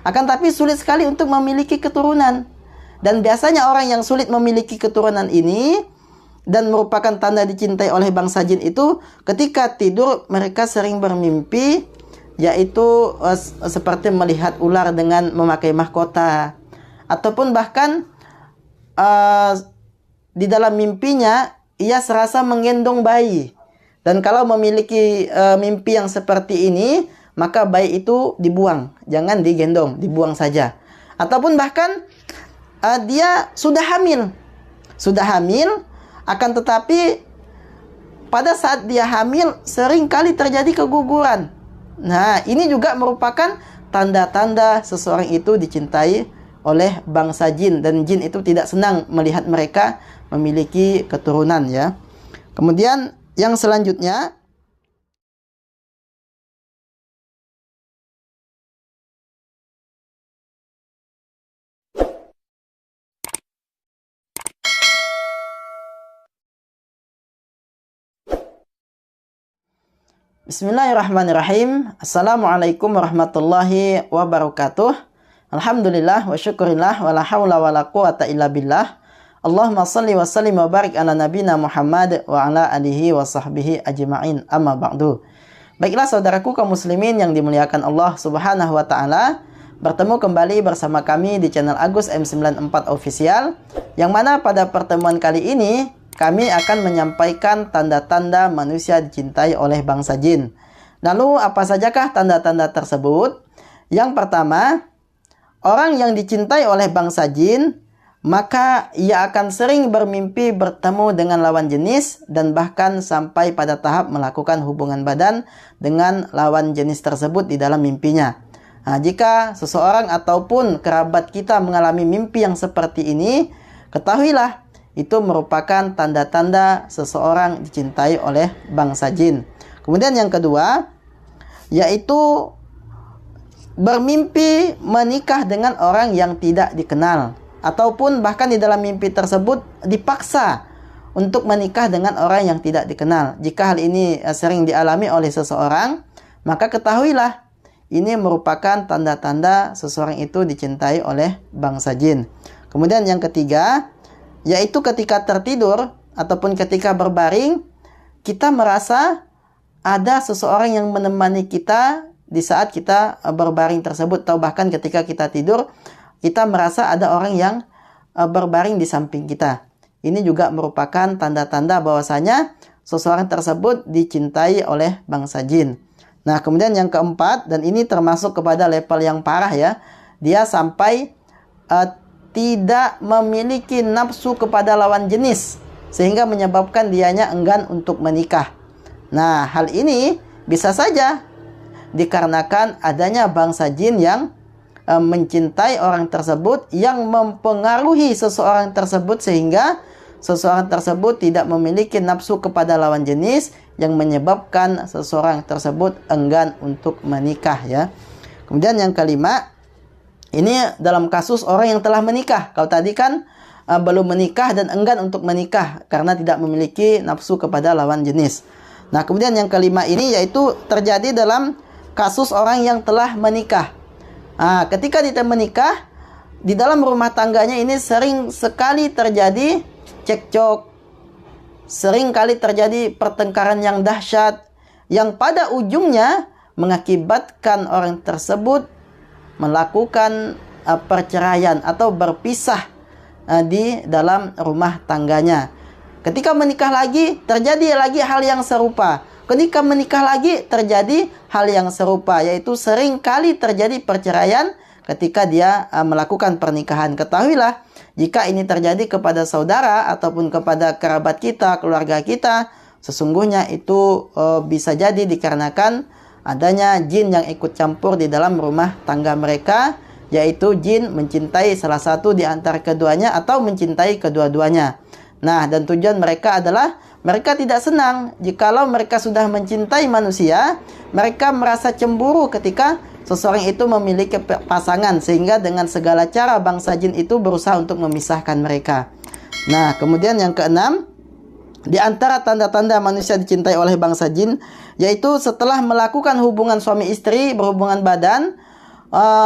Akan tapi sulit sekali untuk memiliki keturunan. Dan biasanya orang yang sulit memiliki keturunan ini dan merupakan tanda dicintai oleh bangsa jin itu, ketika tidur mereka sering bermimpi, yaitu seperti melihat ular dengan memakai mahkota, ataupun bahkan di dalam mimpinya ia serasa menggendong bayi. Dan kalau memiliki mimpi yang seperti ini, maka bayi itu dibuang, jangan digendong, dibuang saja. Ataupun bahkan dia sudah hamil, akan tetapi pada saat dia hamil sering kali terjadi keguguran. Nah, ini juga merupakan tanda-tanda seseorang itu dicintai oleh bangsa jin, dan jin itu tidak senang melihat mereka memiliki keturunan ya. Kemudian yang selanjutnya, Bismillahirrahmanirrahim. Assalamualaikum warahmatullahi wabarakatuh. Alhamdulillah wa syukurillah wa la hawla wa la quwata illa billah. Allahumma salli wa sallim wa barik ala nabina Muhammad wa ala alihi wa sahbihi ajma'in, amma ba'du. Baiklah saudaraku kaum muslimin yang dimuliakan Allah subhanahu wa ta'ala, bertemu kembali bersama kami di channel Agus M94 Official, yang mana pada pertemuan kali ini kami akan menyampaikan tanda-tanda manusia dicintai oleh bangsa jin. Lalu apa sajakah tanda-tanda tersebut? Yang pertama, orang yang dicintai oleh bangsa jin, maka ia akan sering bermimpi bertemu dengan lawan jenis dan bahkan sampai pada tahap melakukan hubungan badan dengan lawan jenis tersebut di dalam mimpinya. Nah, jika seseorang ataupun kerabat kita mengalami mimpi yang seperti ini, ketahuilah itu merupakan tanda-tanda seseorang dicintai oleh bangsa jin. Kemudian yang kedua, yaitu bermimpi menikah dengan orang yang tidak dikenal, ataupun bahkan di dalam mimpi tersebut dipaksa untuk menikah dengan orang yang tidak dikenal. Jika hal ini sering dialami oleh seseorang, maka ketahuilah ini merupakan tanda-tanda seseorang itu dicintai oleh bangsa jin. Kemudian yang ketiga, yaitu ketika tertidur ataupun ketika berbaring, kita merasa ada seseorang yang menemani kita di saat kita berbaring tersebut, atau bahkan ketika kita tidur, kita merasa ada orang yang berbaring di samping kita. Ini juga merupakan tanda-tanda bahwasanya seseorang tersebut dicintai oleh bangsa jin. Nah, kemudian yang keempat, dan ini termasuk kepada level yang parah ya, dia sampai tidak memiliki nafsu kepada lawan jenis, sehingga menyebabkan dianya enggan untuk menikah. Nah, hal ini bisa saja dikarenakan adanya bangsa jin yang mencintai orang tersebut, yang mempengaruhi seseorang tersebut sehingga seseorang tersebut tidak memiliki nafsu kepada lawan jenis, yang menyebabkan seseorang tersebut enggan untuk menikah ya. Kemudian yang kelima, ini dalam kasus orang yang telah menikah. Kalau tadi kan belum menikah dan enggan untuk menikah karena tidak memiliki nafsu kepada lawan jenis. Nah, kemudian yang kelima ini yaitu terjadi dalam kasus orang yang telah menikah. Nah, ketika dia menikah, di dalam rumah tangganya ini sering sekali terjadi cekcok, sering kali terjadi pertengkaran yang dahsyat, yang pada ujungnya mengakibatkan orang tersebut melakukan perceraian atau berpisah di dalam rumah tangganya. Ketika menikah lagi, terjadi lagi hal yang serupa. Ketika menikah lagi, terjadi hal yang serupa, yaitu sering kali terjadi perceraian ketika dia melakukan pernikahan. Ketahuilah, jika ini terjadi kepada saudara ataupun kepada kerabat kita, keluarga kita, sesungguhnya itu bisa jadi dikarenakan adanya jin yang ikut campur di dalam rumah tangga mereka, yaitu jin mencintai salah satu di antara keduanya atau mencintai kedua-duanya. Nah, dan tujuan mereka adalah mereka tidak senang jikalau mereka sudah mencintai manusia, mereka merasa cemburu ketika seseorang itu memiliki pasangan, sehingga dengan segala cara bangsa jin itu berusaha untuk memisahkan mereka. Nah, kemudian yang keenam, di antara tanda-tanda manusia dicintai oleh bangsa jin, yaitu setelah melakukan hubungan suami istri, berhubungan badan,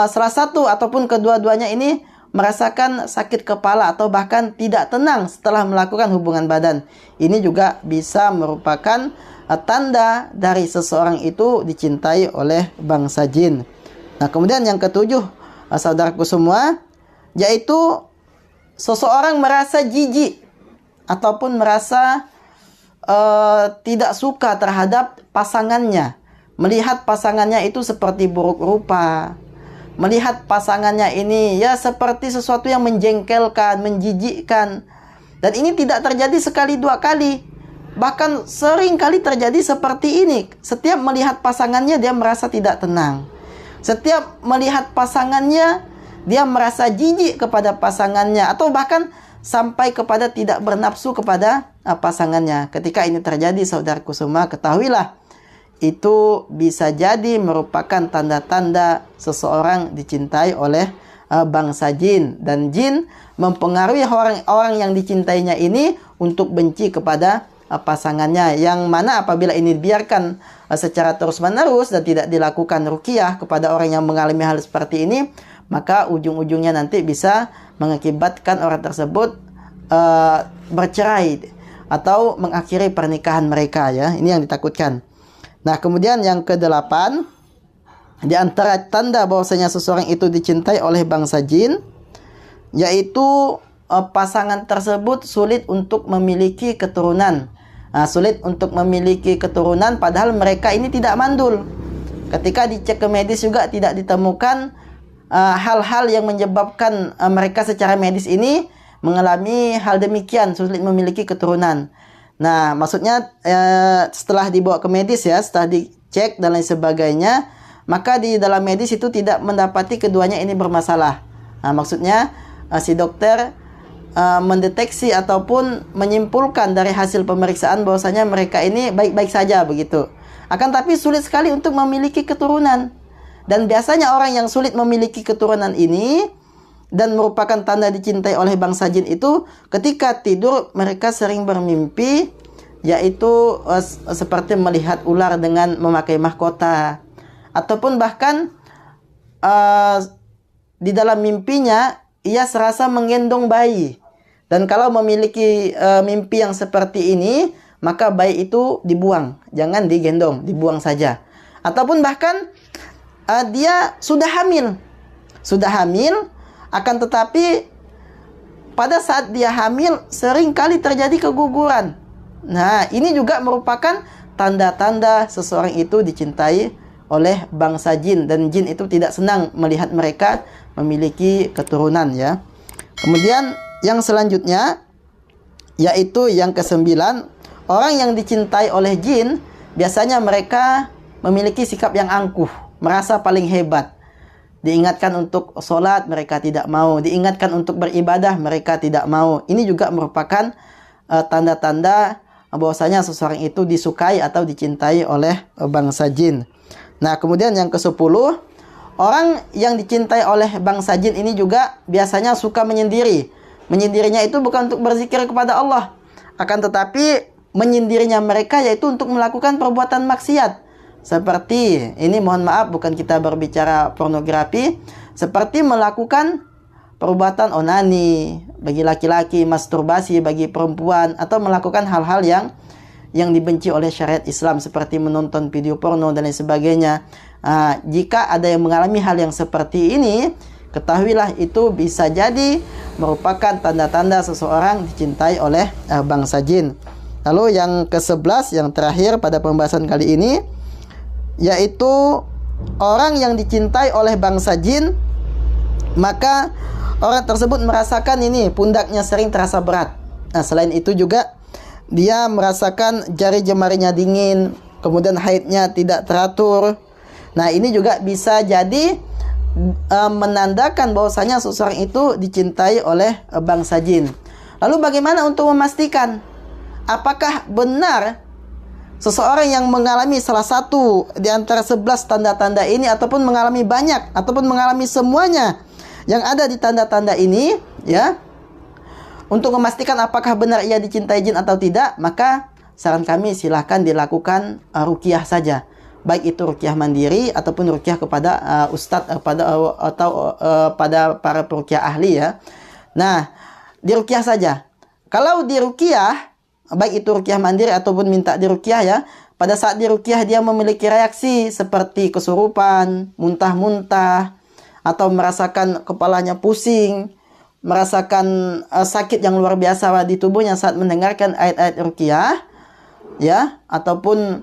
salah satu ataupun kedua-duanya ini merasakan sakit kepala atau bahkan tidak tenang setelah melakukan hubungan badan, ini juga bisa merupakan tanda dari seseorang itu dicintai oleh bangsa jin. Nah, kemudian yang ketujuh, saudaraku semua, yaitu seseorang merasa jijik ataupun merasa tidak suka terhadap pasangannya, melihat pasangannya itu seperti buruk rupa, melihat pasangannya ini ya seperti sesuatu yang menjengkelkan, menjijikkan. Dan ini tidak terjadi sekali dua kali, bahkan sering kali terjadi seperti ini. Setiap melihat pasangannya dia merasa tidak tenang. Setiap melihat pasangannya dia merasa jijik kepada pasangannya, atau bahkan sampai kepada tidak bernafsu kepada pasangannya. Ketika ini terjadi, saudaraku semua, ketahuilah itu bisa jadi merupakan tanda-tanda seseorang dicintai oleh bangsa jin. Dan jin mempengaruhi orang-orang yang dicintainya ini untuk benci kepada pasangannya, yang mana apabila ini dibiarkan secara terus-menerus dan tidak dilakukan ruqyah kepada orang yang mengalami hal seperti ini, maka ujung-ujungnya nanti bisa mengakibatkan orang tersebut bercerai atau mengakhiri pernikahan mereka, ya. Ini yang ditakutkan. Nah, kemudian yang ke-8, di antara tanda bahwasanya seseorang itu dicintai oleh bangsa jin, yaitu pasangan tersebut sulit untuk memiliki keturunan. Sulit untuk memiliki keturunan padahal mereka ini tidak mandul. Ketika dicek ke medis juga tidak ditemukan hal-hal yang menyebabkan mereka secara medis ini mengalami hal demikian, sulit memiliki keturunan. Nah, maksudnya setelah dibawa ke medis, ya, setelah dicek dan lain sebagainya, maka di dalam medis itu tidak mendapati keduanya ini bermasalah. Nah, maksudnya si dokter mendeteksi ataupun menyimpulkan dari hasil pemeriksaan bahwasanya mereka ini baik-baik saja begitu. Akan tapi sulit sekali untuk memiliki keturunan. Dan biasanya orang yang sulit memiliki keturunan ini dan merupakan tanda dicintai oleh bangsa jin itu, ketika tidur mereka sering bermimpi, yaitu seperti melihat ular dengan memakai mahkota, ataupun bahkan di dalam mimpinya ia serasa menggendong bayi. Dan kalau memiliki mimpi yang seperti ini, maka bayi itu dibuang, jangan digendong, dibuang saja. Ataupun bahkan dia sudah hamil, akan tetapi pada saat dia hamil sering kali terjadi keguguran. Nah, ini juga merupakan tanda-tanda seseorang itu dicintai oleh bangsa jin, dan jin itu tidak senang melihat mereka memiliki keturunan, ya. Kemudian yang selanjutnya, yaitu yang ke-9, orang yang dicintai oleh jin biasanya mereka memiliki sikap yang angkuh, merasa paling hebat. Diingatkan untuk sholat, mereka tidak mau. Diingatkan untuk beribadah, mereka tidak mau. Ini juga merupakan tanda-tanda bahwasanya seseorang itu disukai atau dicintai oleh bangsa jin. Nah, kemudian yang ke-10, orang yang dicintai oleh bangsa jin ini juga biasanya suka menyendiri. Menyendirinya itu bukan untuk berzikir kepada Allah, akan tetapi menyendirinya mereka yaitu untuk melakukan perbuatan maksiat. Seperti ini, mohon maaf, bukan kita berbicara pornografi, seperti melakukan perbuatan onani bagi laki-laki, masturbasi bagi perempuan, atau melakukan hal-hal yang dibenci oleh syariat Islam seperti menonton video porno dan lain sebagainya. Jika ada yang mengalami hal yang seperti ini, ketahuilah itu bisa jadi merupakan tanda-tanda seseorang dicintai oleh bangsa jin. Lalu yang ke-11, yang terakhir pada pembahasan kali ini, yaitu orang yang dicintai oleh bangsa jin, maka orang tersebut merasakan ini pundaknya sering terasa berat. Nah, selain itu juga dia merasakan jari jemarinya dingin, kemudian haidnya tidak teratur. Nah, ini juga bisa jadi menandakan bahwasanya seseorang itu dicintai oleh bangsa jin. Lalu bagaimana untuk memastikan apakah benar seseorang yang mengalami salah satu di antara 11 tanda-tanda ini, ataupun mengalami banyak, ataupun mengalami semuanya yang ada di tanda-tanda ini, ya? Untuk memastikan apakah benar ia dicintai jin atau tidak, maka saran kami silahkan dilakukan ruqyah saja. baik itu ruqyah mandiri ataupun ruqyah kepada ustadz atau pada para peruqyah ahli ya. Nah, di ruqyah saja. Kalau di ruqyah, baik itu ruqyah mandiri ataupun minta di ruqyah ya, pada saat di ruqyah dia memiliki reaksi seperti kesurupan, muntah-muntah, atau merasakan kepalanya pusing, merasakan sakit yang luar biasa di tubuhnya saat mendengarkan ayat-ayat ruqyah ya, ataupun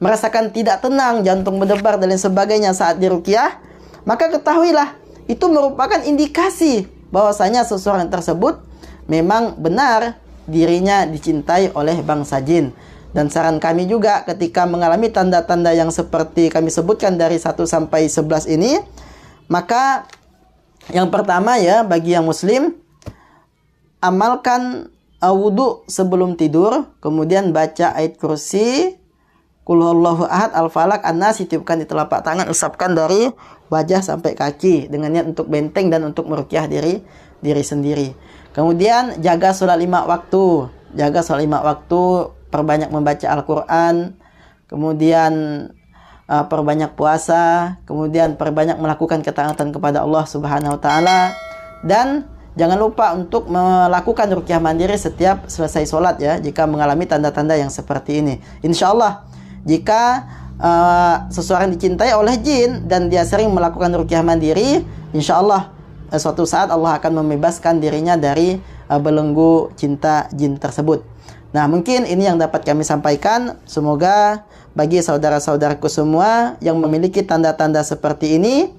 merasakan tidak tenang, jantung berdebar dan lain sebagainya saat diruqyah, maka ketahuilah itu merupakan indikasi bahwasanya seseorang tersebut memang benar dirinya dicintai oleh bangsa jin. Dan saran kami juga ketika mengalami tanda-tanda yang seperti kami sebutkan dari 1 sampai 11 ini, maka yang pertama ya, bagi yang muslim, amalkan wudhu sebelum tidur, kemudian baca ayat kursi, Qul huwallahu ahad, al-falaq, an-nas, tiupkan di telapak tangan, usapkan dari wajah sampai kaki dengan niat untuk benteng dan untuk meruqyah diri sendiri. Kemudian jaga sholat 5 waktu. Jaga sholat 5 waktu, perbanyak membaca Al-Qur'an, kemudian perbanyak puasa, kemudian perbanyak melakukan ketaatan kepada Allah Subhanahu wa taala, dan jangan lupa untuk melakukan ruqyah mandiri setiap selesai sholat ya, jika mengalami tanda-tanda yang seperti ini. Insyaallah jika seseorang dicintai oleh jin dan dia sering melakukan ruqyah mandiri, insya Allah suatu saat Allah akan membebaskan dirinya dari belenggu cinta jin tersebut. Nah, mungkin ini yang dapat kami sampaikan. Semoga bagi saudara-saudaraku semua yang memiliki tanda-tanda seperti ini,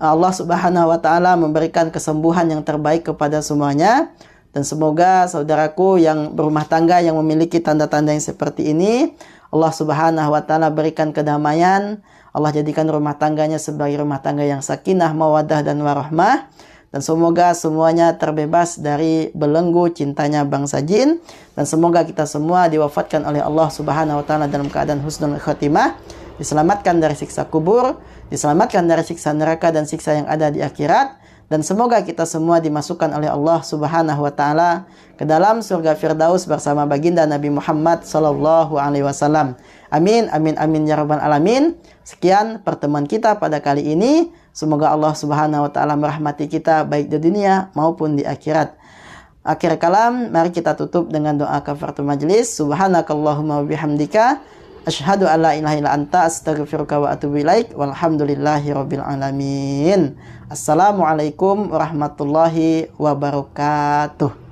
Allah Subhanahu wa taala memberikan kesembuhan yang terbaik kepada semuanya. Dan semoga saudaraku yang berumah tangga yang memiliki tanda-tanda yang seperti ini, Allah Subhanahu wa taala berikan kedamaian. Allah jadikan rumah tangganya sebagai rumah tangga yang sakinah, mawaddah dan warahmah. Dan semoga semuanya terbebas dari belenggu cintanya bangsa jin. Dan semoga kita semua diwafatkan oleh Allah Subhanahu wa taala dalam keadaan husnul khatimah, diselamatkan dari siksa kubur, diselamatkan dari siksa neraka dan siksa yang ada di akhirat. Dan semoga kita semua dimasukkan oleh Allah Subhanahu wa taala ke dalam surga Firdaus bersama baginda Nabi Muhammad sallallahu alaihi wasallam. Amin amin amin ya rabbal alamin. Sekian pertemuan kita pada kali ini. Semoga Allah Subhanahu wa taala merahmati kita baik di dunia maupun di akhirat. Akhir kalam, mari kita tutup dengan doa kafaratul majlis. Subhanakallahumma wa bihamdika asyhadu an la ilaha illa anta, astaghfiruka wa atubu ilaik. Walhamdulillahi rabbil alamin. Assalamualaikum warahmatullahi wabarakatuh.